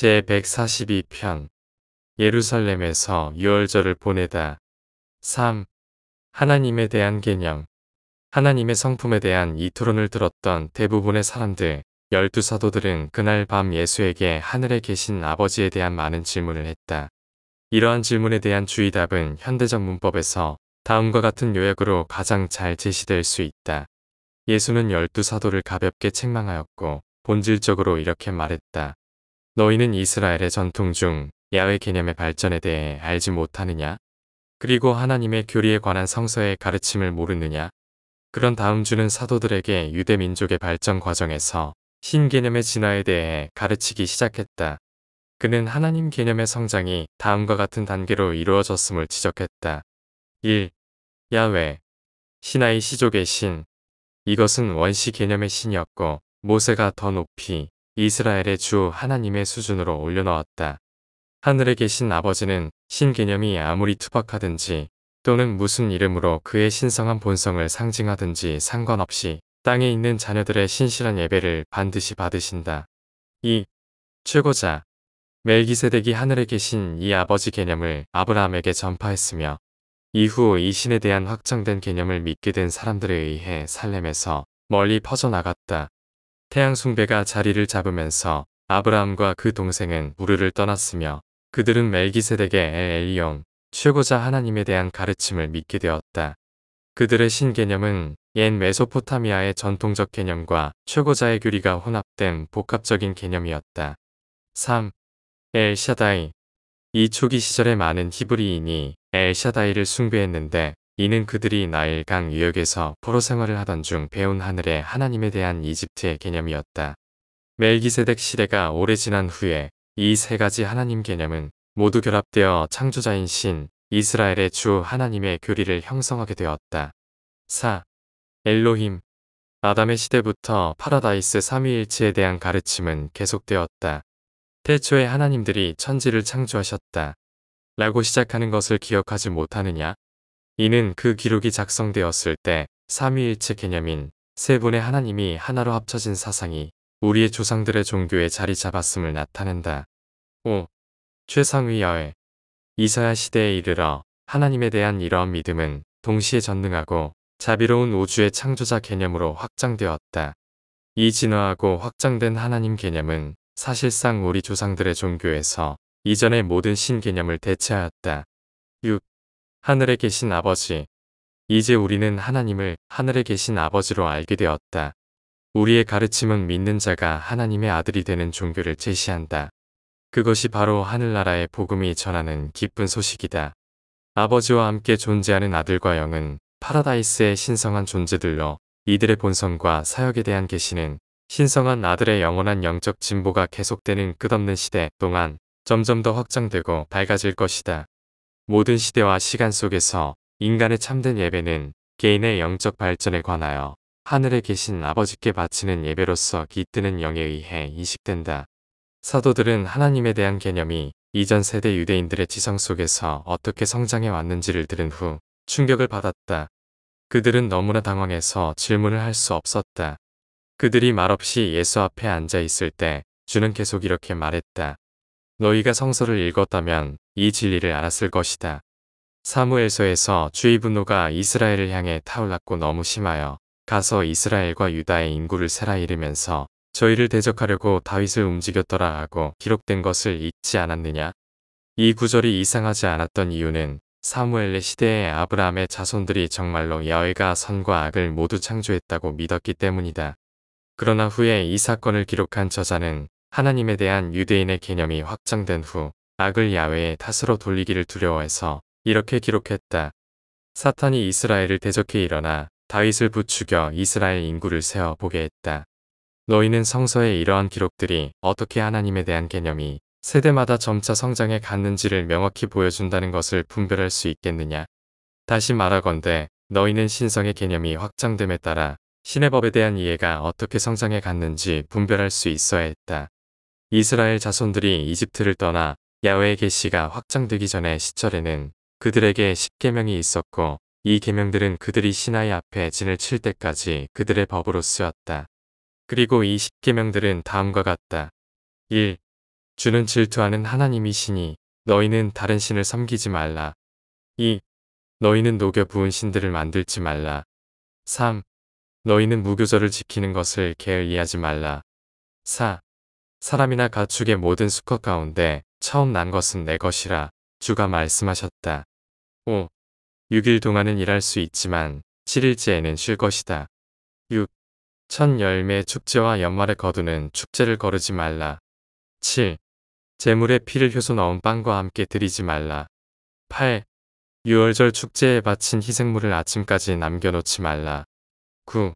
제142편 예루살렘에서 유월절을 보내다. 3. 하나님에 대한 개념. 하나님의 성품에 대한 이 토론을 들었던 대부분의 사람들, 12사도들은 그날 밤 예수에게 하늘에 계신 아버지에 대한 많은 질문을 했다. 이러한 질문에 대한 주의답은 현대적 문법에서 다음과 같은 요약으로 가장 잘 제시될 수 있다. 예수는 12사도를 가볍게 책망하였고 본질적으로 이렇게 말했다. 너희는 이스라엘의 전통 중 야훼 개념의 발전에 대해 알지 못하느냐? 그리고 하나님의 교리에 관한 성서의 가르침을 모르느냐? 그런 다음 주는 사도들에게 유대 민족의 발전 과정에서 신개념의 진화에 대해 가르치기 시작했다. 그는 하나님 개념의 성장이 다음과 같은 단계로 이루어졌음을 지적했다. 1. 야훼. 시나이 시족의 신. 이것은 원시 개념의 신이었고 모세가 더 높이 이스라엘의 주 하나님의 수준으로 올려놓았다. 하늘에 계신 아버지는 신 개념이 아무리 투박하든지 또는 무슨 이름으로 그의 신성한 본성을 상징하든지 상관없이 땅에 있는 자녀들의 신실한 예배를 반드시 받으신다. 2. 최고자. 멜기세덱이 하늘에 계신 이 아버지 개념을 아브라함에게 전파했으며 이후 이 신에 대한 확정된 개념을 믿게 된 사람들에 의해 살렘에서 멀리 퍼져나갔다. 태양 숭배가 자리를 잡으면서 아브라함과 그 동생은 우르를 떠났으며 그들은 멜기세덱의 엘리용, 최고자 하나님에 대한 가르침을 믿게 되었다. 그들의 신개념은 옛 메소포타미아의 전통적 개념과 최고자의 교리가 혼합된 복합적인 개념이었다. 3. 엘샤다이. 이 초기 시절에 많은 히브리인이 엘샤다이를 숭배했는데 이는 그들이 나일강 유역에서 포로 생활을 하던 중 배운 하늘의 하나님에 대한 이집트의 개념이었다. 멜기세덱 시대가 오래 지난 후에 이 세 가지 하나님 개념은 모두 결합되어 창조자인 신, 이스라엘의 주 하나님의 교리를 형성하게 되었다. 4. 엘로힘. 아담의 시대부터 파라다이스 삼위일체에 대한 가르침은 계속되었다. 태초에 하나님들이 천지를 창조하셨다. 라고 시작하는 것을 기억하지 못하느냐? 이는 그 기록이 작성되었을 때 삼위일체 개념인 세 분의 하나님이 하나로 합쳐진 사상이 우리의 조상들의 종교에 자리 잡았음을 나타낸다. 5. 최상위 야훼. 이사야 시대에 이르러 하나님에 대한 이러한 믿음은 동시에 전능하고 자비로운 우주의 창조자 개념으로 확장되었다. 이 진화하고 확장된 하나님 개념은 사실상 우리 조상들의 종교에서 이전의 모든 신 개념을 대체하였다. 6. 하늘에 계신 아버지. 이제 우리는 하나님을 하늘에 계신 아버지로 알게 되었다. 우리의 가르침은 믿는 자가 하나님의 아들이 되는 종교를 제시한다. 그것이 바로 하늘나라의 복음이 전하는 기쁜 소식이다. 아버지와 함께 존재하는 아들과 영은 파라다이스의 신성한 존재들로 이들의 본성과 사역에 대한 계시는 신성한 아들의 영원한 영적 진보가 계속되는 끝없는 시대 동안 점점 더 확장되고 밝아질 것이다. 모든 시대와 시간 속에서 인간의 참된 예배는 개인의 영적 발전에 관하여 하늘에 계신 아버지께 바치는 예배로서 깃드는 영에 의해 인식된다. 사도들은 하나님에 대한 개념이 이전 세대 유대인들의 지성 속에서 어떻게 성장해 왔는지를 들은 후 충격을 받았다. 그들은 너무나 당황해서 질문을 할 수 없었다. 그들이 말없이 예수 앞에 앉아 있을 때 주는 계속 이렇게 말했다. 너희가 성서를 읽었다면 이 진리를 알았을 것이다. 사무엘서에서 주의 분노가 이스라엘을 향해 타올랐고 너무 심하여 가서 이스라엘과 유다의 인구를 세라 이르면서 저희를 대적하려고 다윗을 움직였더라 하고 기록된 것을 읽지 않았느냐? 이 구절이 이상하지 않았던 이유는 사무엘의 시대에 아브라함의 자손들이 정말로 야훼가 선과 악을 모두 창조했다고 믿었기 때문이다. 그러나 후에 이 사건을 기록한 저자는 하나님에 대한 유대인의 개념이 확장된 후 악을 야훼의 탓으로 돌리기를 두려워해서 이렇게 기록했다. 사탄이 이스라엘을 대적해 일어나 다윗을 부추겨 이스라엘 인구를 세어 보게 했다. 너희는 성서의 이러한 기록들이 어떻게 하나님에 대한 개념이 세대마다 점차 성장해 갔는지를 명확히 보여준다는 것을 분별할 수 있겠느냐? 다시 말하건대 너희는 신성의 개념이 확장됨에 따라 신의 법에 대한 이해가 어떻게 성장해 갔는지 분별할 수 있어야 했다. 이스라엘 자손들이 이집트를 떠나 야훼의 계시가 확장되기 전의 시절에는 그들에게 10계명이 있었고 이 계명들은 그들이 시나이 앞에 진을 칠 때까지 그들의 법으로 쓰였다. 그리고 이 10계명들은 다음과 같다. 1. 주는 질투하는 하나님이시니 너희는 다른 신을 섬기지 말라. 2. 너희는 녹여 부은 신들을 만들지 말라. 3. 너희는 무교절을 지키는 것을 게을리하지 말라. 4. 사람이나 가축의 모든 수컷 가운데 처음 난 것은 내 것이라 주가 말씀하셨다. 5. 6일 동안은 일할 수 있지만 7일째에는 쉴 것이다. 6. 첫 열매 축제와 연말에 거두는 축제를 거르지 말라. 7. 제물에 피를 효소 넣은 빵과 함께 드리지 말라. 8. 유월절 축제에 바친 희생물을 아침까지 남겨놓지 말라. 9.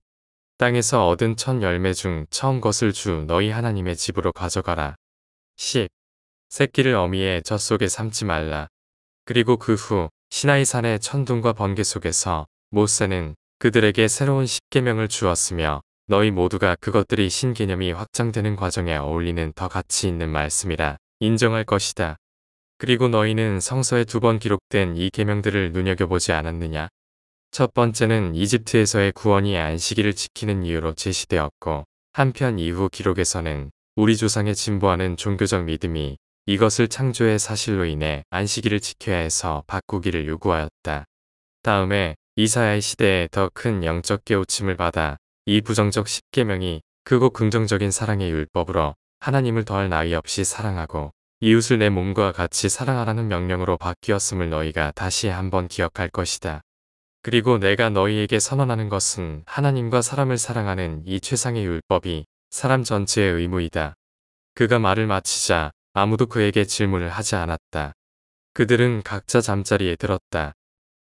땅에서 얻은 첫 열매 중 처음 것을 주 너희 하나님의 집으로 가져가라. 10. 새끼를 어미의 젖 속에 삼지 말라. 그리고 그 후 시나이 산의 천둥과 번개 속에서 모세는 그들에게 새로운 십계명을 주었으며 너희 모두가 그것들이 신개념이 확장되는 과정에 어울리는 더 가치 있는 말씀이라 인정할 것이다. 그리고 너희는 성서에 2번 기록된 이 계명들을 눈여겨보지 않았느냐? 첫 번째는 이집트에서의 구원이 안식일을 지키는 이유로 제시되었고, 한편 이후 기록에서는 우리 조상의 진보하는 종교적 믿음이 이것을 창조의 사실로 인해 안식일을 지켜야 해서 바꾸기를 요구하였다. 다음에 이사야의 시대에 더 큰 영적 깨우침을 받아 이 부정적 십계명이 크고 긍정적인 사랑의 율법으로 하나님을 더할 나위 없이 사랑하고 이웃을 내 몸과 같이 사랑하라는 명령으로 바뀌었음을 너희가 다시 한번 기억할 것이다. 그리고 내가 너희에게 선언하는 것은 하나님과 사람을 사랑하는 이 최상의 율법이 사람 전체의 의무이다. 그가 말을 마치자 아무도 그에게 질문을 하지 않았다. 그들은 각자 잠자리에 들었다.